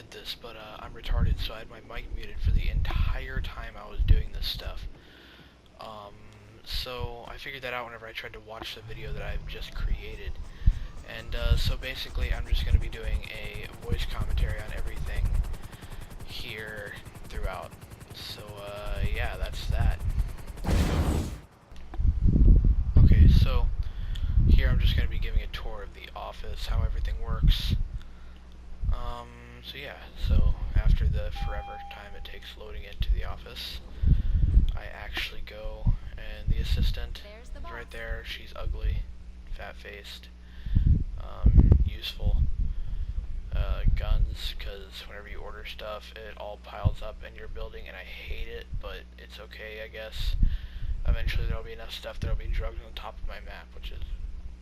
did this, but I'm retarded, so I had my mic muted for the entire time I was doing this stuff. So I figured that out whenever I tried to watch the video that I've just created. And so basically I'm just going to be doing a voice commentary on everything here throughout. So yeah, that's that. Okay, so here I'm just going to be giving a tour of the office, how everything works. So yeah, so after the forever time it takes loading into the office, I actually go, and the assistant is right there. She's ugly, fat-faced, useful. Guns, because whenever you order stuff, it all piles up in your building, and I hate it, but it's okay, I guess. Eventually there'll be enough stuff there'll be drugs on the top of my map, which is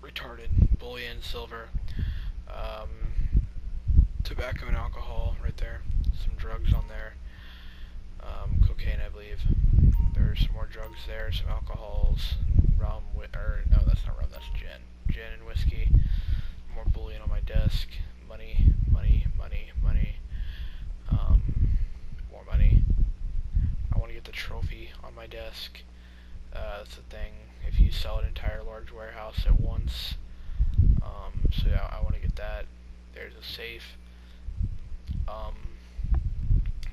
retarded. Bullion, silver, tobacco and alcohol right there. Some drugs on there. Cocaine, I believe. There's some more drugs there, some alcohols, rum, or no, that's not rum, that's gin. Gin and whiskey. More bullion on my desk. Money, money, money, money. More money. I want to get the trophy on my desk. That's the thing. If you sell an entire large warehouse at once. So yeah, I want to get that. There's a safe.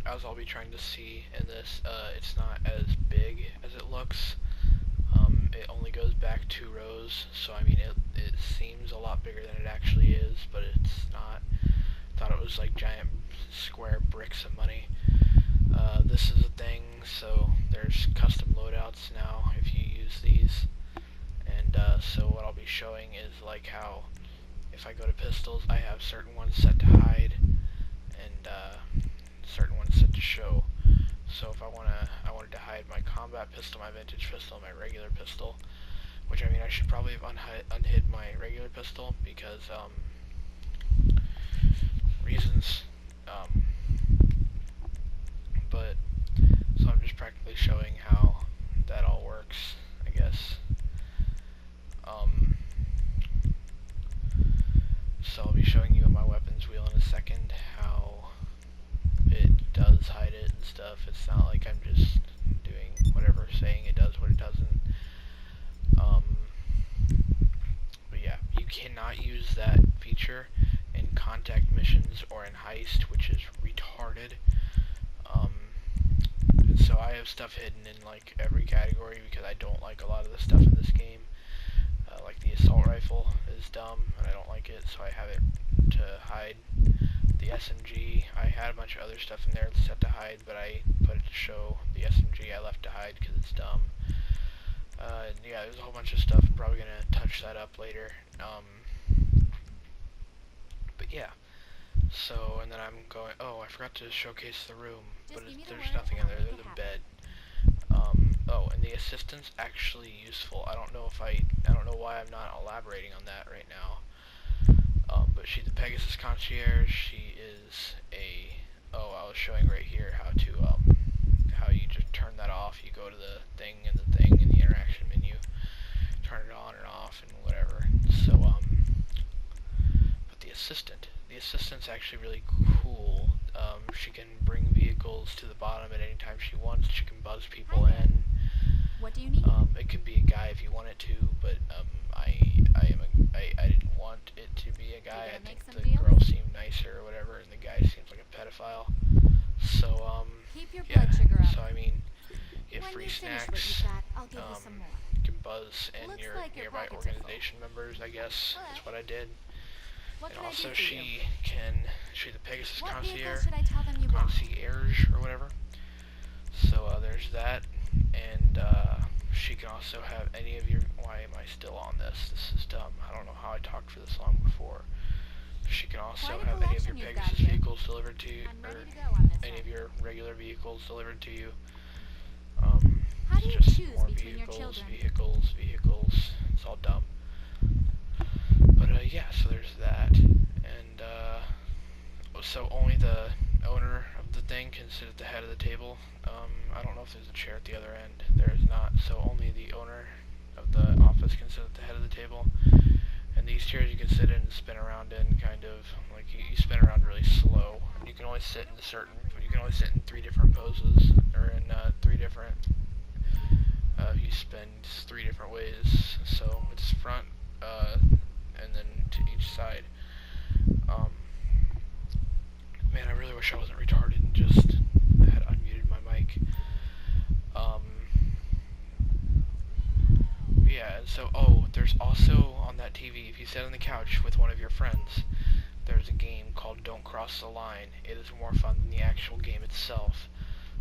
As I'll be trying to see in this, it's not as big as it looks. It only goes back 2 rows, so I mean it seems a lot bigger than it actually is, but it's not. Thought it was like giant square bricks of money. This is a thing, so there's custom loadouts now if you use these. And so what I'll be showing is like how if I go to pistols, I have certain ones set to hide and certain ones set to show. So if I wanted to hide my combat pistol, my vintage pistol, my regular pistol, which I mean I should probably have unhid my regular pistol because reasons. But so I'm just practically showing how that all works, I guess. So I'll be showing you on my weapons wheel in a second how it does hide it and stuff. It's not like I'm just doing whatever, saying it does what it doesn't. But yeah, you cannot use that feature in contact missions or in heist, which is retarded. So I have stuff hidden in like every category because I don't like a lot of the stuff in this game. Like the assault rifle is dumb and I don't like it, so I have it to hide. The SMG, I had a bunch of other stuff in there set to hide, but I put it to show. The SMG I left to hide because it's dumb. Yeah, there's a whole bunch of stuff. I'm probably going to touch that up later. But yeah. So, and then I'm going, oh, I forgot to showcase the room, but there's nothing in there. There's a bed. Oh, and the assistant's actually useful. I don't know why I'm not elaborating on that right now. But she's the Pegasus concierge. She is I was showing right here how you just turn that off. You go to the thing in the interaction menu, turn it on and off and whatever. So, but the assistant's actually really cool. She can bring vehicles to the bottom at any time she wants. She can buzz people in. What do you need? It could be a guy if you want it to, but I didn't want it to be a guy. I think the girl seemed nicer or whatever, and the guy seems like a pedophile. So Keep your yeah. blood sugar up. So I mean, you get When free you finish snacks. what you got, I'll give you some more. You can buzz in Looks your like your nearby pockets are full. organization members, I guess. That's what I did. What And can I also do for you? she's the Pegasus What vehicle concierge, should I tell them you bought? or whatever. So there's that, and she can also have any of your. Why am I still on this? This is dumb. I don't know how I talked for this long before. She can also Quite a have any of your collection you've got Pegasus here. vehicles delivered to you, I'm or ready to go on this any one. of your regular vehicles delivered to you. How do you Just choose more between your vehicles, children? vehicles. It's all dumb. But yeah, so there's that, and so only the owner of the thing can sit at the head of the table. I don't know if there's a chair at the other end. There is not. So only the owner of the office can sit at the head of the table, and And these chairs you can sit in and spin around in, kind of like you spin around really slow. And you can only sit in you can only sit in 3 different poses, or in 3 different. You spin 3 different ways. So it's front, and then to each side. Man, I really wish I wasn't retarded and just had unmuted my mic. Yeah, and so, there's also on that TV, if you sit on the couch with one of your friends, there's a game called Don't Cross the Line. It is more fun than the actual game itself.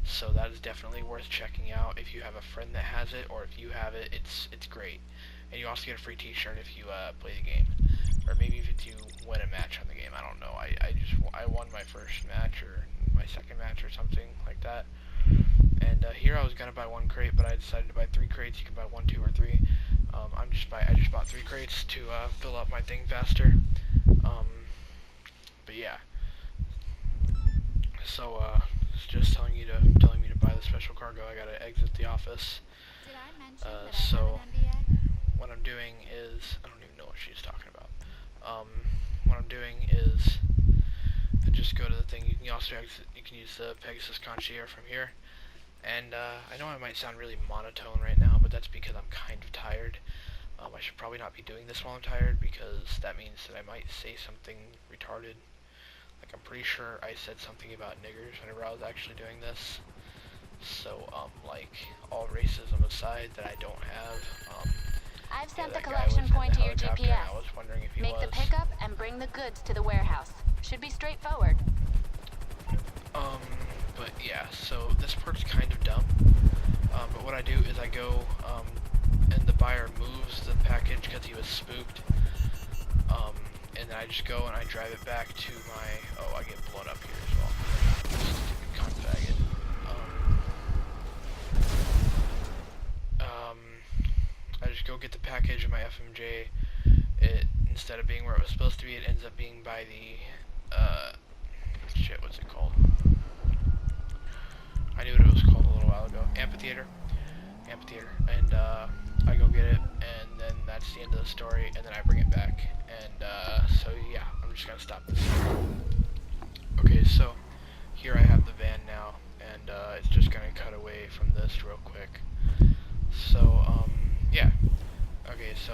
So that is definitely worth checking out. If you have a friend that has it, or if you have it, it's great. And you also get a free t-shirt if you play the game. Or maybe if you win a match on the game, I don't know. I won my first match, or my second match, or something like that. And here I was gonna buy 1 crate, but I decided to buy 3 crates. You can buy 1, 2, or 3. I just bought 3 crates to fill up my thing faster. But yeah. So it's just telling me to buy the special cargo. I gotta exit the office. Did I mention that So I have an MBA? what I'm doing is, I don't even know what she's talking about. What I'm doing is I just go to the thing. You can also exit, you can use the Pegasus Concierge from here. And I know I might sound really monotone right now, but that's because I'm kind of tired. I should probably not be doing this while I'm tired, because that means that I might say something retarded. Like, I'm pretty sure I said something about niggers whenever I was actually doing this. So, like, all racism aside that I don't have, I've sent the that guy collection was in point the to your helicopter, and GPS. I was wondering if he Make was. the pickup and bring the goods to the warehouse. Should be straightforward. But yeah, so this part's kind of dumb. But what I do is I go, and the buyer moves the package because he was spooked. And then I just go and I drive it back to my, I get blown up here as well. Stupid cunt faggot. I just go get the package in my FMJ. It, instead of being where it was supposed to be, it ends up being by the, what's it called? I knew what it was called a little while ago. Amphitheater. And I go get it, and then that's the end of the story, and then I bring it back. And so yeah, I'm just gonna stop this here. Okay, so here I have the van now, and it's just gonna cut away from this real quick. So yeah. Okay, so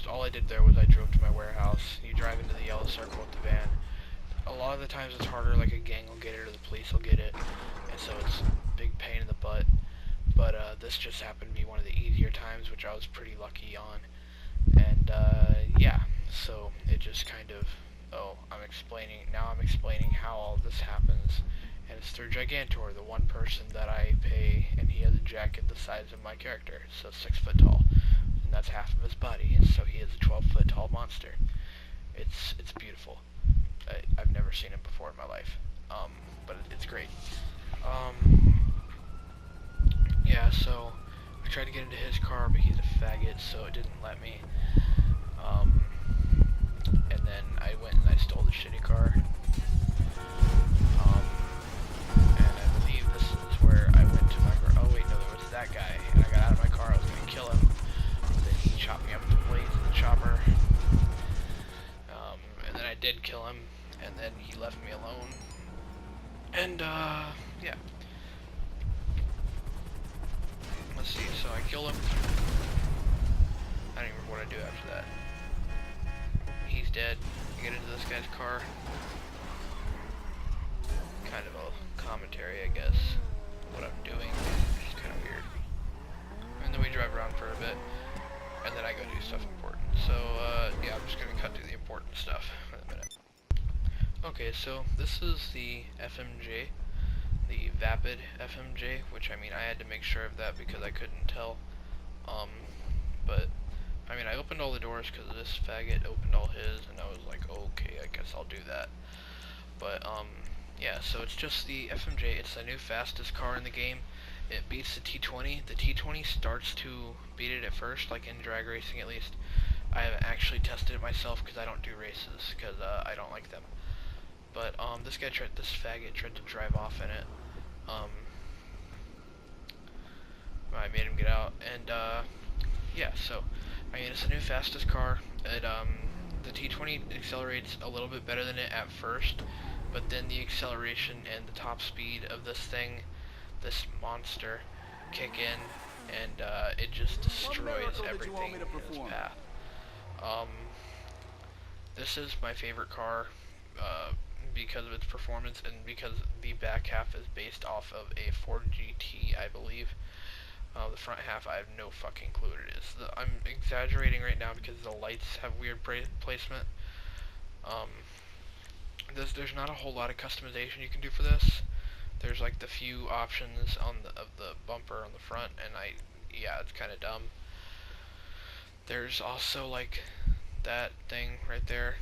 all I did there was I drove to my warehouse. You drive into the yellow circle with the van. A lot of the times it's harder, like a gang will get it or the police will get it, and so it's a big pain in the butt. But this just happened to be one of the easier times, which I was pretty lucky on. And yeah, so it just kind of, I'm explaining how all this happens. And it's through Gigantor, the one person that I pay, and he has a jacket the size of my character, so 6 foot tall. And that's half of his body, and so he is a 12-foot tall monster. It's beautiful. I've never seen him before in my life, but it's great. Yeah, so I tried to get into his car, but he's a faggot, so it didn't let me. And then I went and I stole the shitty car. And I believe this is where I went to my car. Oh wait, no, there was that guy, and I got out of my car. I was gonna kill him. Then he chopped me up with the blades of the chopper. And then I did kill him, and then he left me alone. And yeah. Let's see, so I kill him. I don't even remember what I do after that. He's dead. I get into this guy's car. Kind of a commentary, I guess, what I'm doing. It's kind of weird. And then we drive around for a bit, and then I go do stuff important. So, yeah, I'm just gonna cut to the important stuff in a minute. Okay, so this is the FMJ. The Vapid FMJ, which, I mean, I had to make sure of that because I couldn't tell. But, I mean, I opened all the doors because this faggot opened all his, and I was like, okay, I guess I'll do that. But, yeah, so it's just the FMJ. It's the new fastest car in the game. It beats the T20. The T20 starts to beat it at first, like in drag racing at least. I haven't actually tested it myself because I don't do races, because I don't like them. But, this faggot tried to drive off in it. I made him get out, and, yeah, so, I mean, it's the new fastest car. The 20 accelerates a little bit better than it at first, but then the acceleration and the top speed of this thing, this monster, kick in, and it just destroys everything in its path. This is my favorite car because of its performance and because the back half is based off of a Ford GT, I believe. The front half, I have no fucking clue what it is. I'm exaggerating right now because the lights have weird placement. There's not a whole lot of customization you can do for this. There's like the few options of the bumper on the front, and yeah, it's kind of dumb. There's also like that thing right there,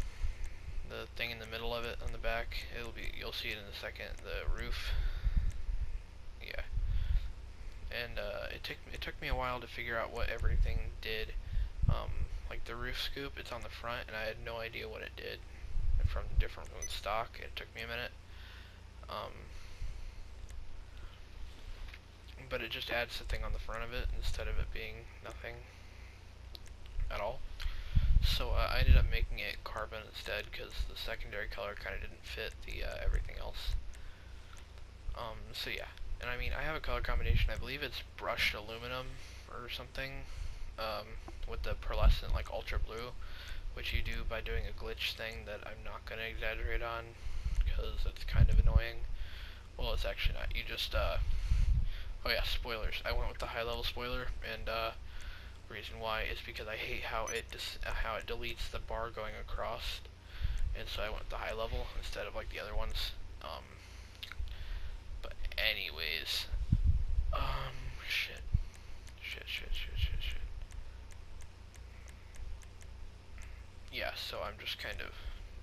the thing in the middle of it on the back. You'll see it in a second. The roof. Yeah. And it took me a while to figure out what everything did. Like the roof scoop, it's on the front, and I had no idea what it did from stock. It took me a minute. But it just adds the thing on the front of it instead of it being nothing at all. So I ended up making it carbon instead because the secondary color kind of didn't fit the everything else. So yeah. And I mean, I have a color combination, I believe it's brushed aluminum or something, with the pearlescent, like ultra blue, which you do by doing a glitch thing that I'm not going to exaggerate on, because it's kind of annoying. Well, it's actually not. You just, oh yeah, spoilers. I went with the high level spoiler, and, reason why is because I hate how it deletes the bar going across, and so I went with the high level instead of like the other ones. But anyways, shit. Yeah, so I'm just kind of,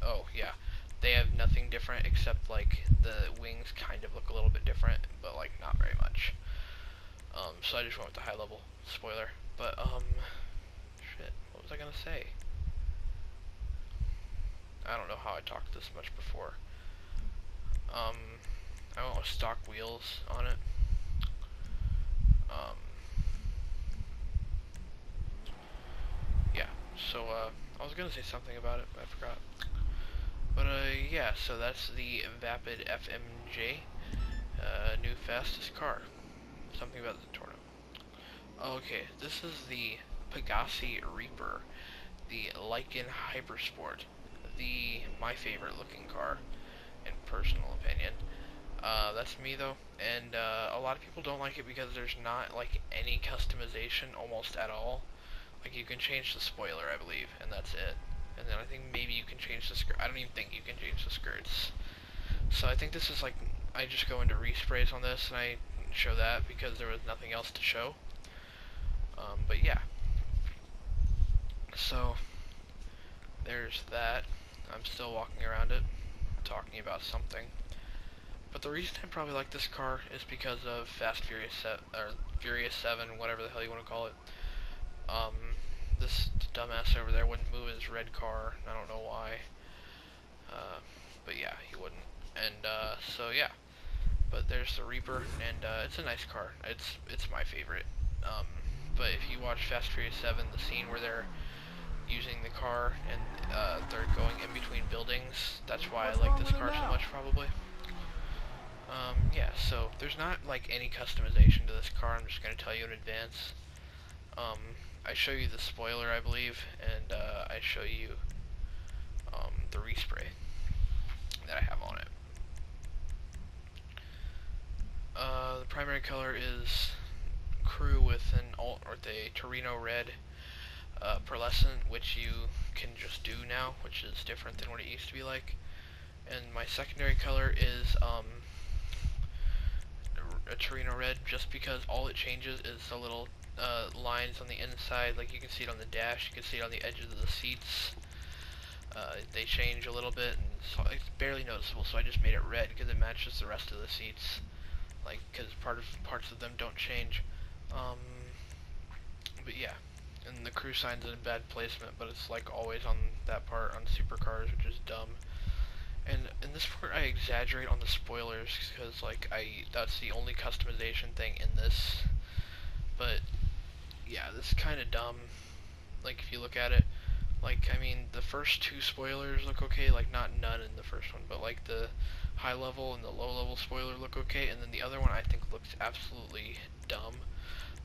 oh yeah, they have nothing different except like the wings kind of look a little bit different, but like not very much. So I just went with the high level spoiler. But shit, what was I gonna say? I don't know how I talked this much before. I went with stock wheels on it. Yeah, so I was gonna say something about it, but I forgot. But yeah, so that's the Vapid FMJ, new fastest car. Something about the Torno. Okay, this is the Pegassi Reaper, the Lycan Hypersport, my favorite looking car, in personal opinion. That's me though, and a lot of people don't like it because there's not like any customization almost at all. Like you can change the spoiler, I believe, and that's it. And then I think maybe you can change the skirt. I don't even think you can change the skirts. So I think this is like, I just go into resprays on this and I show that because there was nothing else to show. But yeah. So there's that. I'm still walking around it, talking about something. But the reason I probably like this car is because of Furious 7, whatever the hell you want to call it. This dumbass over there wouldn't move his red car. I don't know why. But yeah, he wouldn't. And so yeah. But there's the Reaper, and it's a nice car. It's my favorite. But if you watch Fast Furious 7, the scene where they're using the car and they're going in between buildings, that's why I like this car so much, probably. Yeah, so there's not like any customization to this car. I'm just going to tell you in advance. I show you the spoiler, I believe, and I show you the respray that I have on it. The primary color is crew with a Torino red pearlescent, which you can just do now, which is different than what it used to be like. And my secondary color is a Torino red, just because all it changes is the little lines on the inside. Like you can see it on the dash, you can see it on the edges of the seats. They change a little bit, and so it's barely noticeable, so I just made it red because it matches the rest of the seats. Like, because parts of them don't change. But yeah, and the crew sign's in bad placement, but it's like always on that part on supercars, which is dumb. And in this part, I exaggerate on the spoilers because like that's the only customization thing in this. But yeah, this is kind of dumb. Like if you look at it, Like, I mean, the first two spoilers look okay, like not none in the first one, but like the high level and the low level spoiler look okay, and then the other one I think looks absolutely dumb,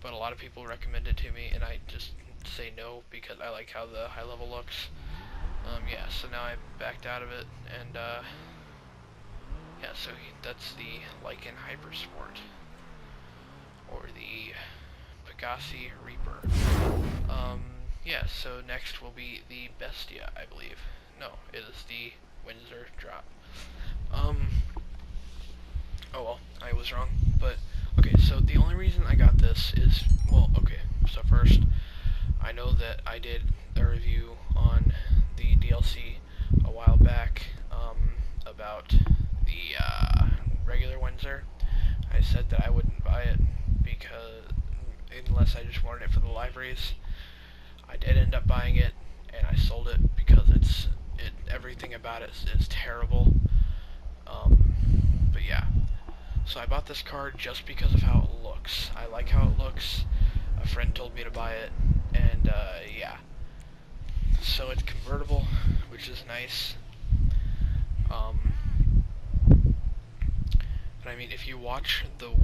but a lot of people recommend it to me, and I just say no because I like how the high level looks. Yeah, so now I backed out of it, and yeah, so that's the Lycan Hypersport, or the Pegassi Reaper. Yeah, so next will be the Bestia, I believe. No, it is the Windsor Drop. Oh well, I was wrong, but okay, so the only reason I got this is, well, okay, so first, I know that I did a review on the DLC a while back, about the, regular Windsor. I said that I wouldn't buy it because, unless I just wanted it for the liveries. I did end up buying it, and I sold it because everything about it is terrible. But yeah, so I bought this car just because of how it looks. I like how it looks. A friend told me to buy it, and yeah. So it's convertible, which is nice. But I mean, if you watch the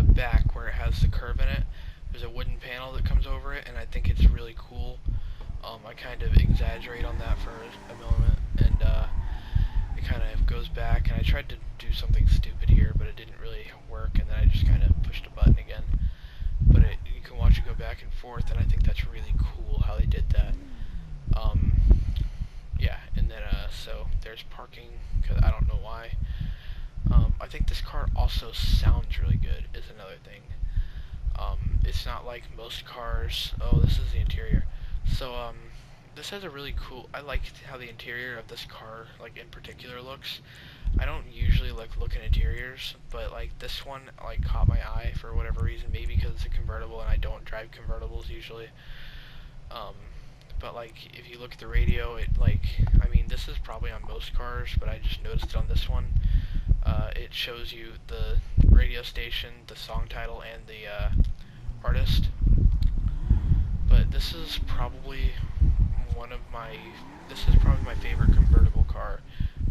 back where it has the curve in it, there's a wooden panel that comes over it, and I think it's really cool. I kind of exaggerate on that for a moment, and it kind of goes back, and I tried to do something stupid here, but it didn't really work, and then I just kind of pushed a button again. But you can watch it go back and forth, and I think that's really cool how they did that. Yeah, and then so there's parking, because I don't know why. I think this car also sounds really good, is another thing. It's not like most cars. Oh, this is the interior. So, this has a really cool, I like how the interior of this car, like, in particular looks. I don't usually, like, look at interiors, but, like, this one, like, caught my eye for whatever reason. Maybe because it's a convertible, and I don't drive convertibles usually. But, like, if you look at the radio, it, like, I mean, this is probably on most cars, but I just noticed it on this one. It shows you the radio station, the song title, and the artist. But this is probably my favorite convertible car,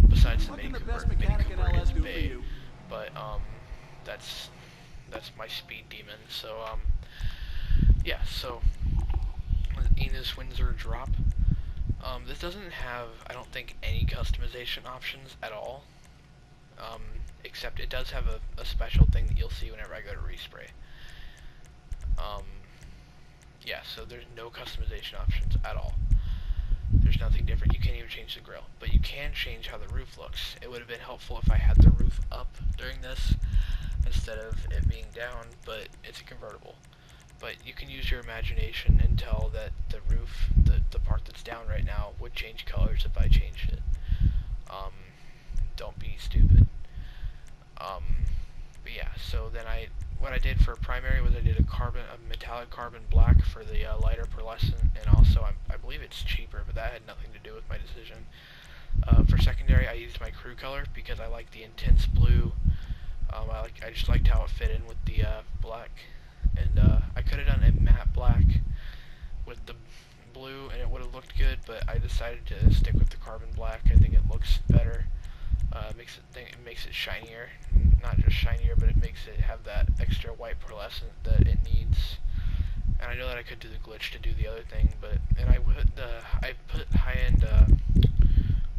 besides the Mini Cooper is Bay. But that's my speed demon. So yeah. So Enos Windsor Drop. This doesn't have, I don't think, any customization options at all. Except it does have a special thing that you'll see whenever I go to respray. Yeah, so there's no customization options at all. There's nothing different. You can't even change the grill, but you can change how the roof looks. It would have been helpful if I had the roof up during this instead of it being down, but it's a convertible. But you can use your imagination and tell that the roof, the part that's down right now, would change colors if I changed it. Don't be stupid. But yeah, so then what I did for primary was I did a metallic carbon black for the lighter pearlescent, and also I believe it's cheaper, but that had nothing to do with my decision. For secondary, I used my crew color because I like the intense blue. I just liked how it fit in with the black, and I could have done a matte black with the blue, and it would have looked good, but I decided to stick with the carbon black. I think it looks better. It makes it shinier, not just shinier, but it makes it have that extra white pearlescent that it needs. And I know that I could do the glitch to do the other thing, and I put high-end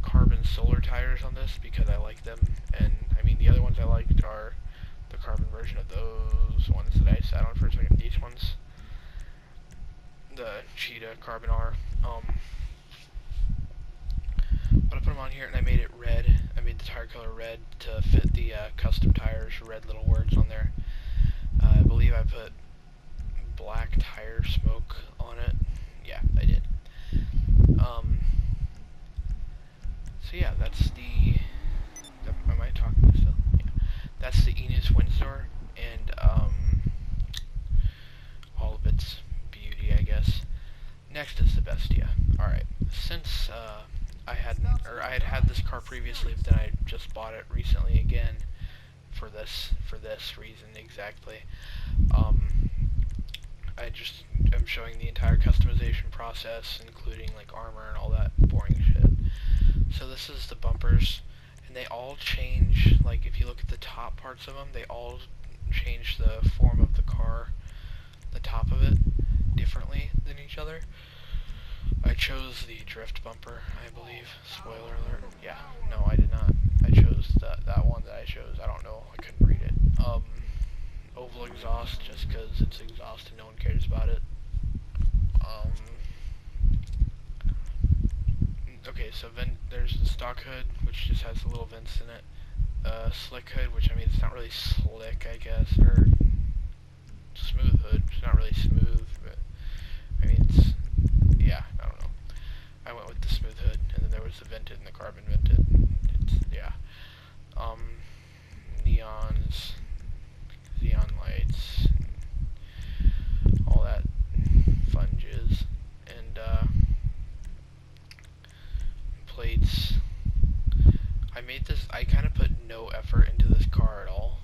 carbon solar tires on this because I like them. And I mean, the other ones I liked are the carbon version of those ones that I sat on for a second. These ones, the Cheetah Carbon R. But I put them on here, and I made it red. I made the tire color red to fit the custom tires, red little words on there. I believe I put black tire smoke on it. Yeah, I did. So yeah, that's the... Am I talking still? Yeah. That's the Enos Windsor, and all of its beauty, I guess. Next is the Bestia. Alright, since I had this car previously, but then I just bought it recently again for this reason exactly. I just am showing the entire customization process, including like armor and all that boring shit. So this is the bumpers, and they all change, like if you look at the top parts of them, they all change the form of the car, the top of it, differently than each other. I chose the drift bumper, I believe. Spoiler alert. Yeah, no, I did not. I chose that one that I chose. I don't know, I couldn't read it. Oval exhaust, just because it's exhaust and no one cares about it. Okay, so there's the stock hood, which just has the little vents in it. Slick hood, which I mean, it's not really slick, I guess, or smooth hood. It's not really smooth, but I mean, it's, yeah, I don't know. I went with the smooth hood, and then there was the vented and the carbon vented. It's, yeah. Neons, xenon lights, all that fun jizz, and plates. I kind of put no effort into this car at all.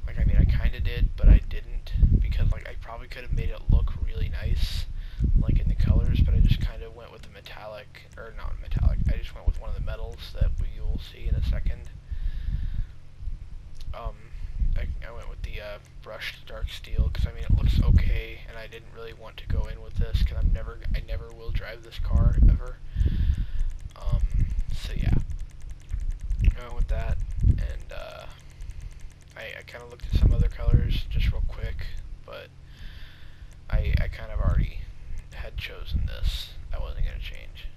Like, I mean, I kind of did, but I didn't, because like I probably could have made it look really nice, like in the colors, but I just kind of went with the metallic, or not metallic, I just went with one of the metals that you will see in a second. I went with the brushed dark steel, because I mean, it looks okay, and I didn't really want to go in with this, because I never will drive this car, ever. So yeah, I went with that, and I kind of looked at some other colors just real quick, but I kind of already had chosen this. I wasn't going to change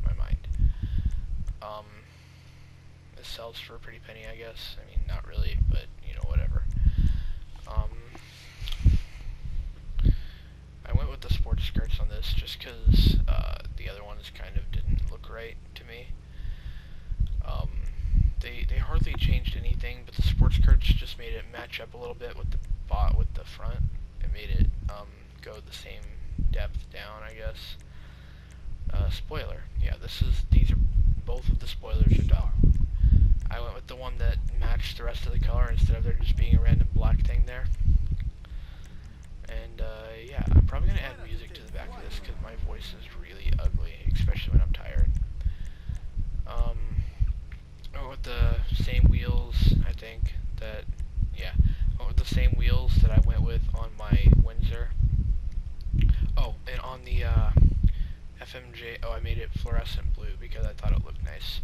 my mind. This sells for a pretty penny, I guess. I mean, not really, but, you know, whatever. I went with the sports skirts on this just because the other ones kind of didn't look right to me. They hardly changed anything, but the sports skirts just made it match up a little bit with the front. It made it go the same depth down, I guess. Spoiler. Yeah, these are both of the spoilers are dumb. I went with the one that matched the rest of the color instead of there just being a random black thing there. And yeah, I'm probably gonna add music to the back of this because my voice is really ugly, especially when I'm tired. I went with the same wheels, I think, I went with the same wheels that I went with on my Windsor. Oh, and on the FMJ, I made it fluorescent blue because I thought it looked nice,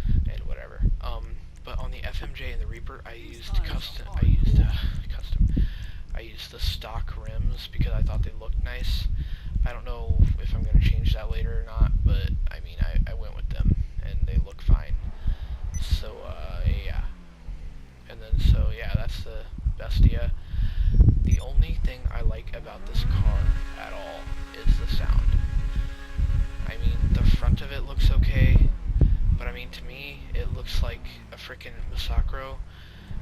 and whatever. But on the FMJ and the Reaper, I used the stock rims because I thought they looked nice. I don't know if I'm going to change that later or not, but I mean, I went with them, and they look fine. So, yeah. And then, so, yeah, that's the Bestia. The only thing I like about this car at all is the sound. I mean, the front of it looks okay, but I mean, to me, it looks like a frickin' Masacro,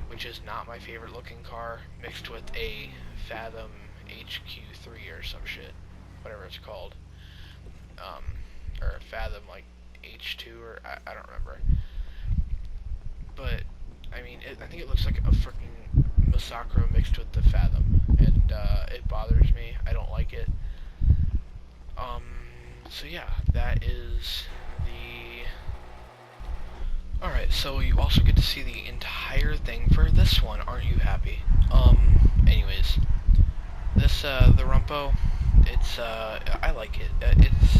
which is not my favorite looking car, mixed with a Fathom HQ3 or some shit, whatever it's called. Or a Fathom, like, H2, or I don't remember. But, I mean, I think it looks like a frickin' Masacro mixed with the Fathom, and it bothers me. I don't like it. So yeah, that is the... Alright, so you also get to see the entire thing for this one, aren't you happy? Anyways, this, the Rumpo, it's, I like it.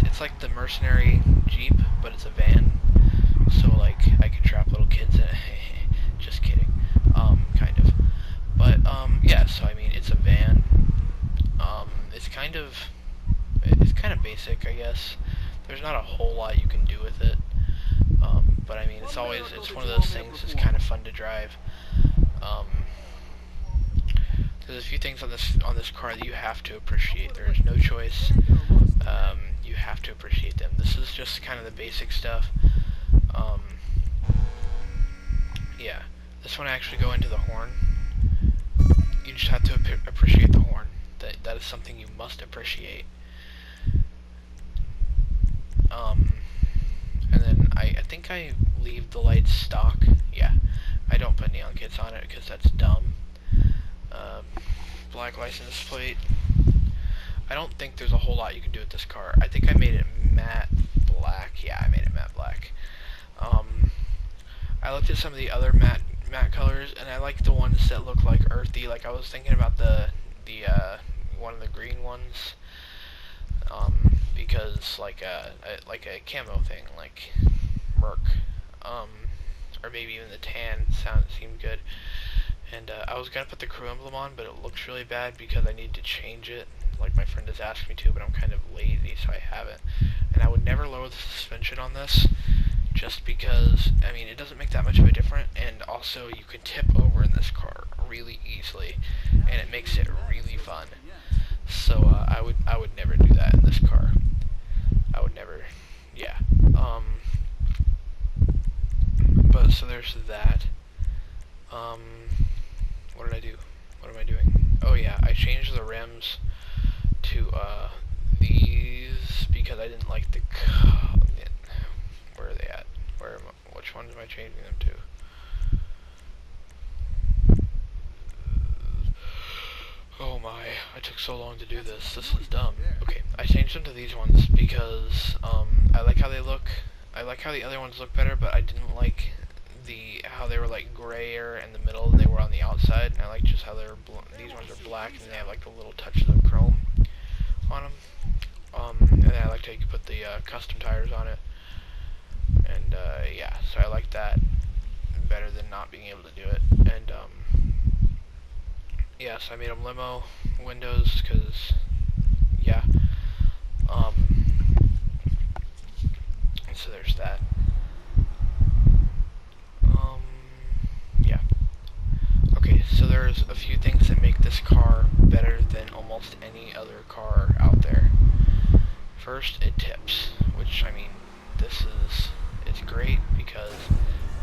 It's like the Mercenary Jeep, but it's a van, so, like, I can trap little kids in it. Just kidding. Kind of. But, yeah, so, I mean, it's a van. It's kind of basic, I guess. There's not a whole lot you can do with it. But I mean, it's one of those things that's kind of fun to drive. There's a few things on this car that you have to appreciate. There is no choice. You have to appreciate them. This is just kind of the basic stuff. Yeah, this one I actually go into the horn. You just have to appreciate the horn. That is something you must appreciate. And then I think I leave the lights stock. Yeah, I don't put neon kits on it because that's dumb. Black license plate. I don't think there's a whole lot you can do with this car. I think I made it matte black. Yeah, I made it matte black. I looked at some of the other matte colors, and I like the ones that look like earthy. Like I was thinking about the one of the green ones, because like a camo thing, like Merc, or maybe even the tan seemed good. And I was gonna put the crew emblem on, but it looks really bad because I need to change it. Like my friend has asked me to, but I'm kind of lazy, so I haven't. And I would never lower the suspension on this, just because, I mean, it doesn't make that much of a difference, and also you can tip over in this car really easily, and it makes it really fun. So I would never do that in this car. I would never, yeah. But so there's that. What did I do? What am I doing? Oh yeah, I changed the rims to these because I didn't like the. Where are they at? Which ones am I changing them to? Oh my, I took so long to do this. This is dumb. Okay, I changed them to these ones because I like how they look. I like how the other ones look better, but I didn't like how they were like grayer in the middle and they were on the outside, and I like just how they're these ones are black and they have like the little touches of chrome on them. And then I liked how you could put the custom tires on it, and yeah, so I like that better than not being able to do it. And yeah, so I made them limo windows because yeah. So there's that. Yeah. Okay, so there's a few things that make this car better than almost any other car out there. First, it tips, which, I mean, it's great because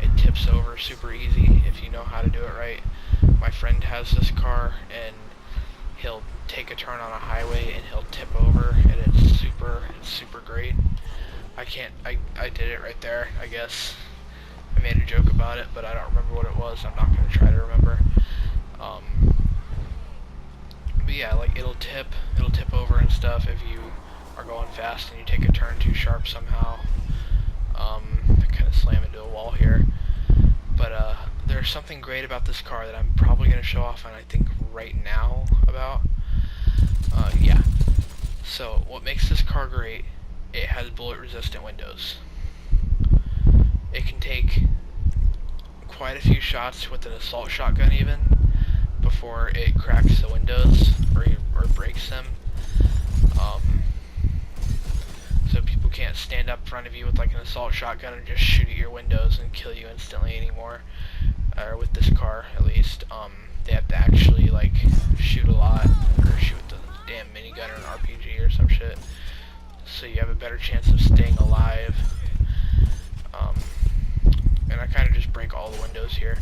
it tips over super easy if you know how to do it right. My friend has this car, and he'll take a turn on a highway and he'll tip over, and it's super great. I did it right there, I guess. I made a joke about it, but I don't remember what it was. I'm not going to try to remember. But yeah, like it'll tip over and stuff if you are going fast and you take a turn too sharp somehow. I kind of slam into a wall here. But there's something great about this car that I'm probably going to show off, and I think right now about. Yeah. So what makes this car great? It has bullet-resistant windows. It can take quite a few shots with an assault shotgun even before it cracks the windows or breaks them. So people can't stand up in front of you with like an assault shotgun and just shoot at your windows and kill you instantly anymore. Or with this car, at least. They have to actually like shoot a lot, or shoot with the damn minigun or an RPG or some shit, so you have a better chance of staying alive. And I kind of just break all the windows here.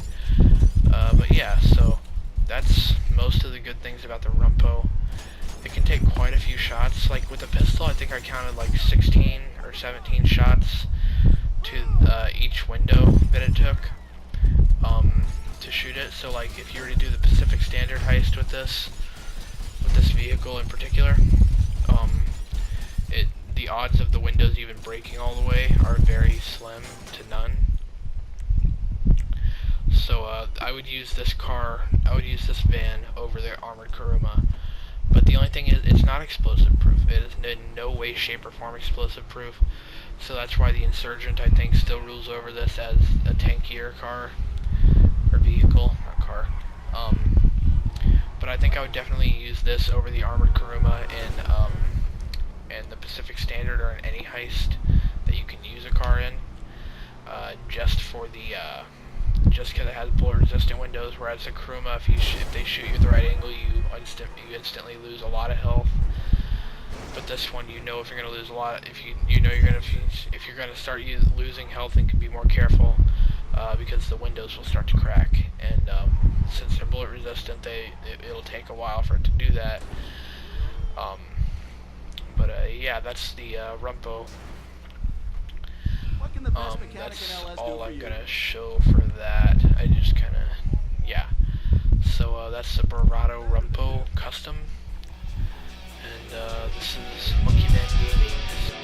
But yeah, so that's most of the good things about the Rumpo. It can take quite a few shots. Like with the pistol, I think I counted like 16 or 17 shots to each window that it took to shoot it. So like if you were to do the Pacific Standard heist with this vehicle in particular, the odds of the windows even breaking all the way are very slim to none. So I would use this van over the armored Kuruma. But the only thing is, it's not explosive proof. It is in no way, shape, or form explosive proof. So that's why the Insurgent, I think, still rules over this as a tankier car, or vehicle, not car. But I think I would definitely use this over the armored Kuruma in the Pacific Standard or in any heist that you can use a car in, just because it has bullet-resistant windows. Whereas the Kuruma, if they shoot you at the right angle, you instantly lose a lot of health. But this one, you know if you're gonna lose a lot. If you're gonna start losing health, and can be more careful, because the windows will start to crack. And since they're bullet-resistant, it'll take a while for it to do that. But yeah, that's the Rumpo. That's all I'm gonna show for that. I just kinda, yeah. So that's the Bravado Rumpo Custom. And this is Monkey Man Gaming.